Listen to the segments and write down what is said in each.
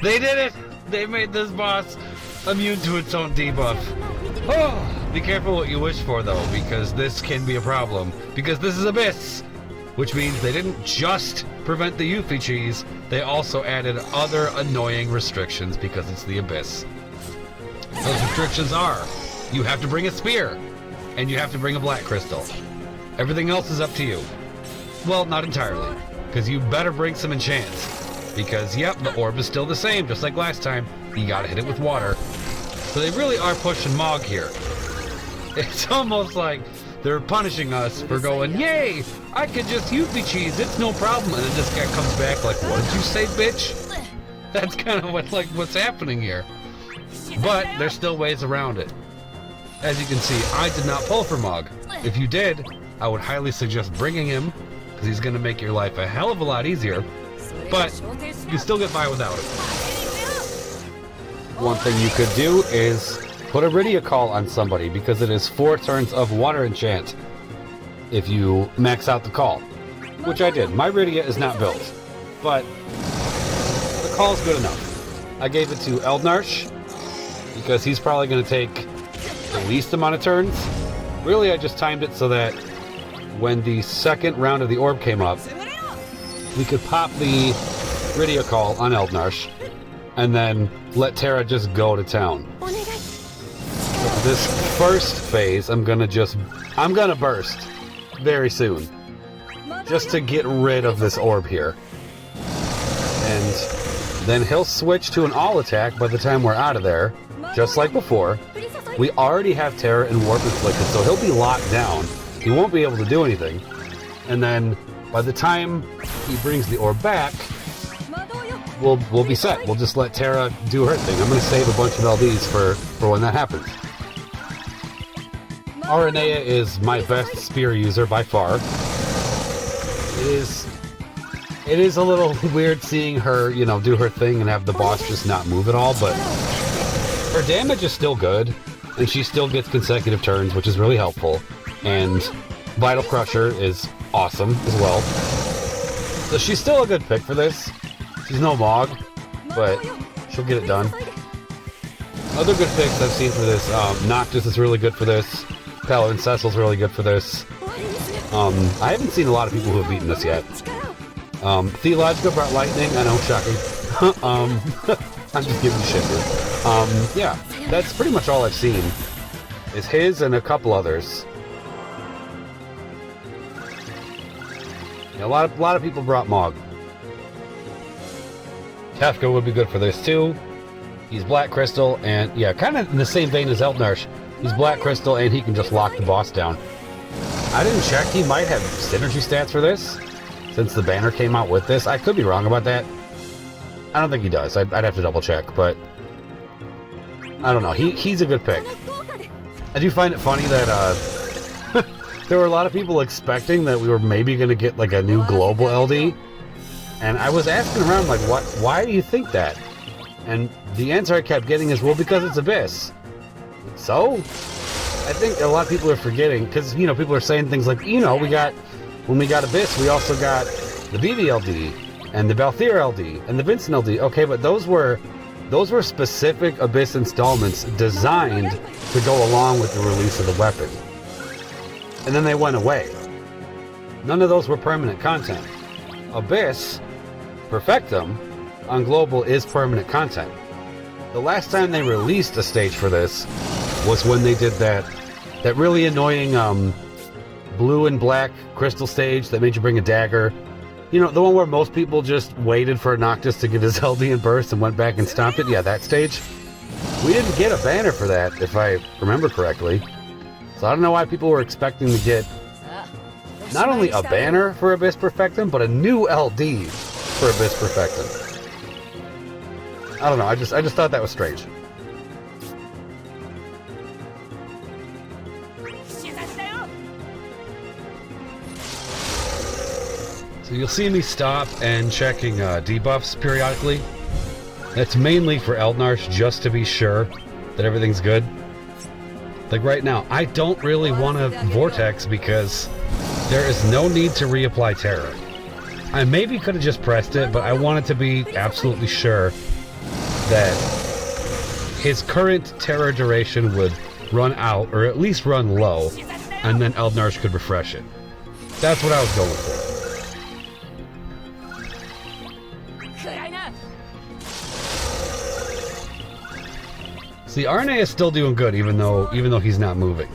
They did it! They made this boss immune to its own debuff. Oh, be careful what you wish for though, because this can be a problem. Because this is Abyss! Which means they didn't just prevent the Yuffie cheese, they also added other annoying restrictions because it's the Abyss. Those restrictions are, you have to bring a spear, and you have to bring a black crystal. Everything else is up to you. Well, not entirely, because you better bring some enchants. Because, yep, the orb is still the same, just like last time. You gotta hit it with water. So they really are pushing Mog here. It's almost like they're punishing us for going, yay, I could just Yuffie cheese, it's no problem. And then this guy comes back like, what did you say, bitch? That's kind of what's happening here. But there's still ways around it. As you can see, I did not pull for Mog. If you did, I would highly suggest bringing him, because he's going to make your life a hell of a lot easier. But you can still get by without it. One thing you could do is put a Rydia call on somebody, because it is 4 turns of water enchant if you max out the call. Which I did. My Rydia is not built, but the call's good enough. I gave it to Eald'narche, because he's probably going to take the least amount of turns. Really, I just timed it so that when the second round of the orb came up, we could pop the Rydia call on Eald'narche, and then let Terra just go to town. So for this first phase, I'm gonna burst very soon, just to get rid of this orb here. And then he'll switch to an all attack by the time we're out of there, just like before. We already have Terra and Warp Inflicted, so he'll be locked down. He won't be able to do anything. And then by the time he brings the orb back, we'll be set. We'll just let Terra do her thing. I'm going to save a bunch of LDs for when that happens. Aranea is my best spear user by far. It is a little weird seeing her, do her thing and have the boss just not move at all, but her damage is still good, and she still gets consecutive turns, which is really helpful. And Vital Crusher is awesome as well. So she's still a good pick for this. She's no Mog, but she'll get it done. Other good picks I've seen for this, Noctis is really good for this. Paladin Cecil's really good for this. I haven't seen a lot of people who have beaten this yet. Theologica brought lightning, I know, shocking. I'm just giving you shit here. Yeah, that's pretty much all I've seen. Is his and a couple others. Yeah, a lot of people brought Mog. Kefka would be good for this too. He's Black Crystal, and yeah, kind of in the same vein as Eald'narche. He's Black Crystal, and he can just lock the boss down. I didn't check. He might have synergy stats for this, since the banner came out with this. I could be wrong about that. I don't think he does. I'd have to double check, but I don't know. He's a good pick. I do find it funny that there were a lot of people expecting that we were maybe going to get like a new global LD, and I was asking around like, why do you think that? And the answer I kept getting is, well, because it's Abyss. So I think a lot of people are forgetting, because people are saying things like, when we got Abyss, we also got the BBLD and the Balthier LD and the Vincent LD. Okay, but those were specific Abyss installments designed to go along with the release of the weapon. And then they went away. None of those were permanent content. Abyss, Perfectum, on Global is permanent content. The last time they released a stage for this was when they did that really annoying blue and black crystal stage that made you bring a dagger. The one where most people just waited for Noctis to get his LD and burst and went back and stomped it. Yeah, that stage. We didn't get a banner for that, if I remember correctly. So I don't know why people were expecting to get not only a banner for Abyss Perfectum, but a new LD for Abyss Perfectum. I don't know, I just thought that was strange. So you'll see me stop and checking debuffs periodically. That's mainly for Eald'narche, just to be sure that everything's good. Like right now, I don't really want to Vortex because there is no need to reapply Terra. I maybe could have just pressed it, but I wanted to be absolutely sure that his current Terra duration would run out, or at least run low, and then Eald'narche could refresh it. That's what I was going for. See, Aranea is still doing good, even though he's not moving.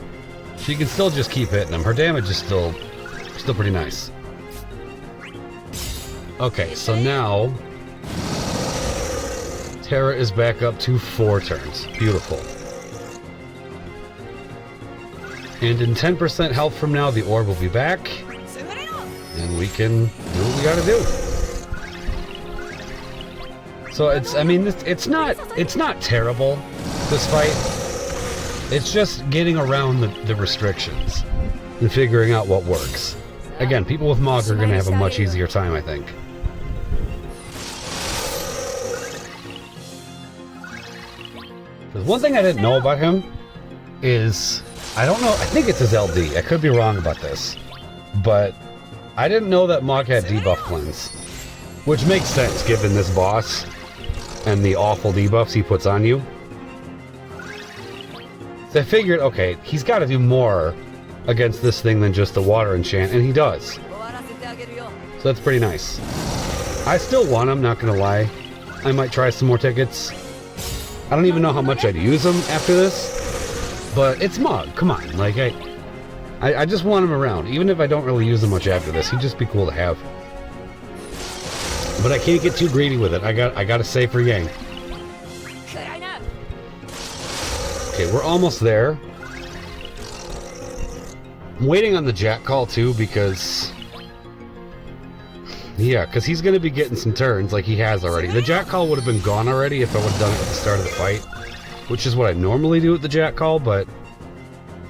She can still just keep hitting him. Her damage is still pretty nice. Okay, so now Terra is back up to 4 turns. Beautiful. And in 10% health from now, the orb will be back, and we can do what we gotta do. So it's not terrible, this fight. It's just getting around the restrictions and figuring out what works. Again, people with Mog are gonna have a much easier time, I think. Because one thing I didn't know about him is, I don't know, I think it's his LD. I could be wrong about this. But I didn't know that Mog had debuff cleanse. Which makes sense given this boss and the awful debuffs he puts on you. So I figured, okay, he's got to do more against this thing than just the water enchant, and he does. So that's pretty nice. I still want him, not gonna lie. I might try some more tickets. I don't even know how much I'd use him after this, but it's Mog, come on. Like, I just want him around. Even if I don't really use him much after this, he'd just be cool to have. But I can't get too greedy with it. I got to save for Yang. Okay, we're almost there. I'm waiting on the Jack call too, because he's going to be getting some turns like he has already. The Jack call would have been gone already if I would have done it at the start of the fight, which is what I normally do with the Jack call, but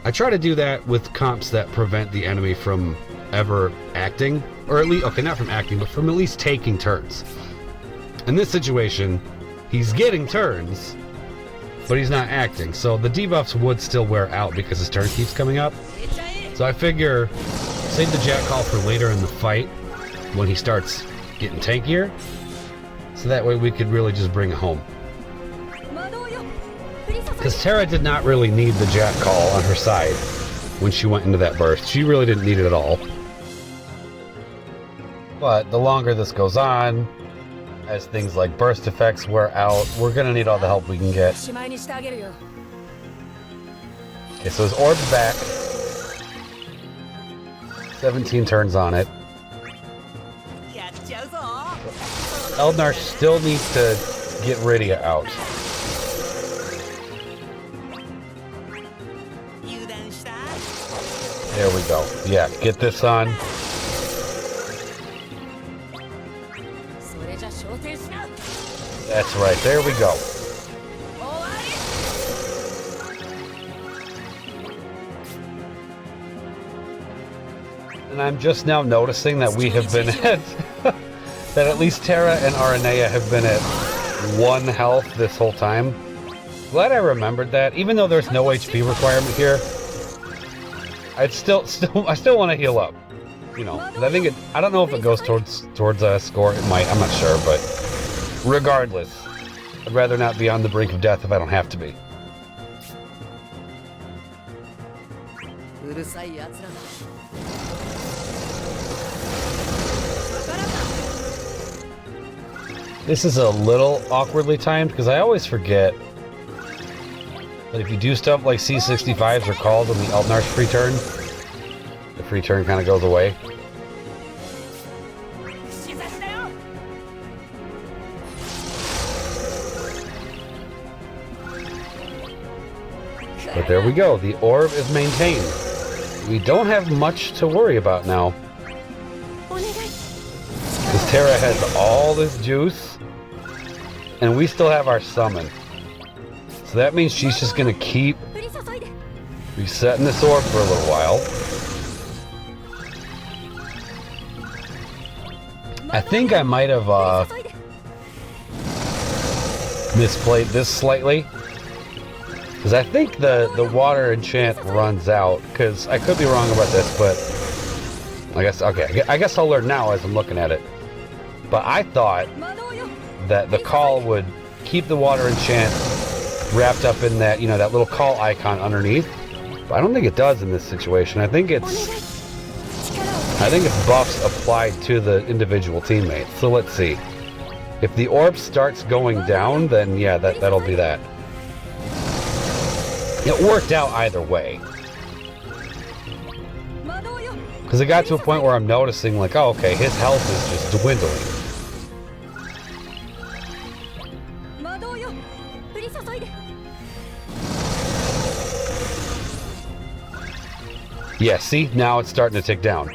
I try to do that with comps that prevent the enemy from ever acting, or at least, okay, not from acting, but from at least taking turns. In this situation, he's getting turns, but he's not acting, so the debuffs would still wear out because his turn keeps coming up. So I figure, save the Jack call for later in the fight, when he starts getting tankier, so that way we could really just bring it home. Because Terra did not really need the Jack call on her side when she went into that burst. She really didn't need it at all. But the longer this goes on, as things like burst effects wear out, we're going to need all the help we can get. Okay, so his orb's back. 17 turns on it. Eald'narche still needs to get Rydia out. There we go. Yeah, get this on. That's right, there we go. And I'm just now noticing that we have been at that at least Terra and Aranea have been at 1 health this whole time. Glad I remembered that. Even though there's no HP requirement here, I still want to heal up. You know, I don't know if it goes towards score. It might. I'm not sure, but regardless, I'd rather not be on the brink of death if I don't have to be. This is a little awkwardly timed because I always forget that if you do stuff like C65s are called on the Eald'narche free turn, the free turn kind of goes away. But there we go, the orb is maintained. We don't have much to worry about now. Because Terra has all this juice, and we still have our summon. So that means she's just going to keep resetting this orb for a little while. I think I might have misplayed this slightly. Because I think the water enchant runs out. Because I could be wrong about this, but I guess I'll learn now as I'm looking at it. But I thought that the call would keep the water enchant wrapped up in that, you know, that little call icon underneath. But I don't think it does in this situation. I think it's buffs applied to the individual teammates. So let's see. If the orb starts going down, then yeah, that'll be that. It worked out either way. Because it got to a point where I'm noticing, like, oh, okay, his health is just dwindling. Yeah, see? Now it's starting to tick down.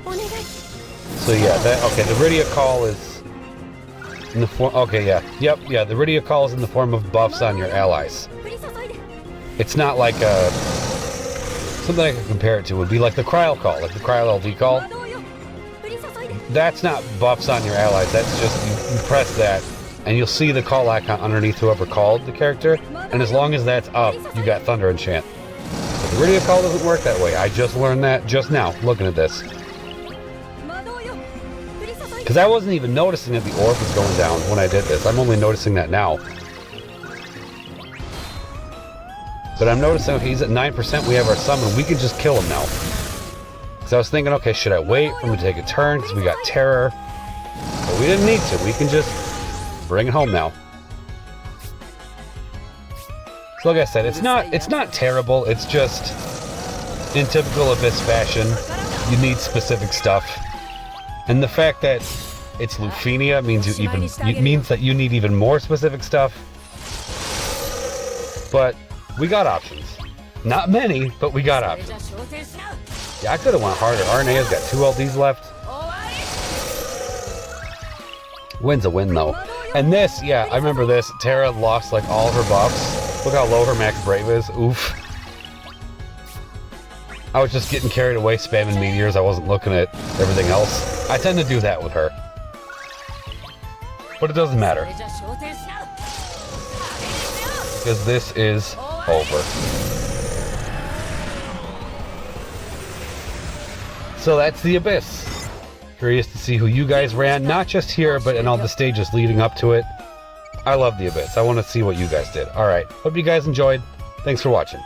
So yeah, okay, the Rydia call is in the form, okay, yeah. Yep, yeah, the Rydia call is in the form of buffs on your allies. It's not like something I could compare it to would be like the Cryo call, like the Cryo LD call. That's not buffs on your allies, that's just, you press that, and you'll see the call icon underneath whoever called the character, and as long as that's up, you got Thunder Enchant. But the Rydia call doesn't work that way. I just learned that just now, looking at this. Because I wasn't even noticing that the orb was going down when I did this. I'm only noticing that now. But I'm noticing, okay, he's at 9%, we have our summon, we can just kill him now. Because I was thinking, okay, should I wait for him to take a turn, because we got Terra. But we didn't need to, we can just bring it home now. So like I said, it's not terrible, it's just, in typical Abyss fashion, you need specific stuff. And the fact that it's Lufenia means means that you need even more specific stuff. But we got options. Not many, but we got options. Yeah, I could have went harder. Arena's got 2 LDs left. Win's a win though. And this, yeah, I remember this. Terra lost like all her buffs. Look how low her max brave is. Oof. I was just getting carried away spamming meteors. I wasn't looking at everything else. I tend to do that with her. But it doesn't matter. Because this is over. So that's the Abyss. Curious to see who you guys ran, not just here, but in all the stages leading up to it. I love the Abyss. I want to see what you guys did. Alright, hope you guys enjoyed. Thanks for watching.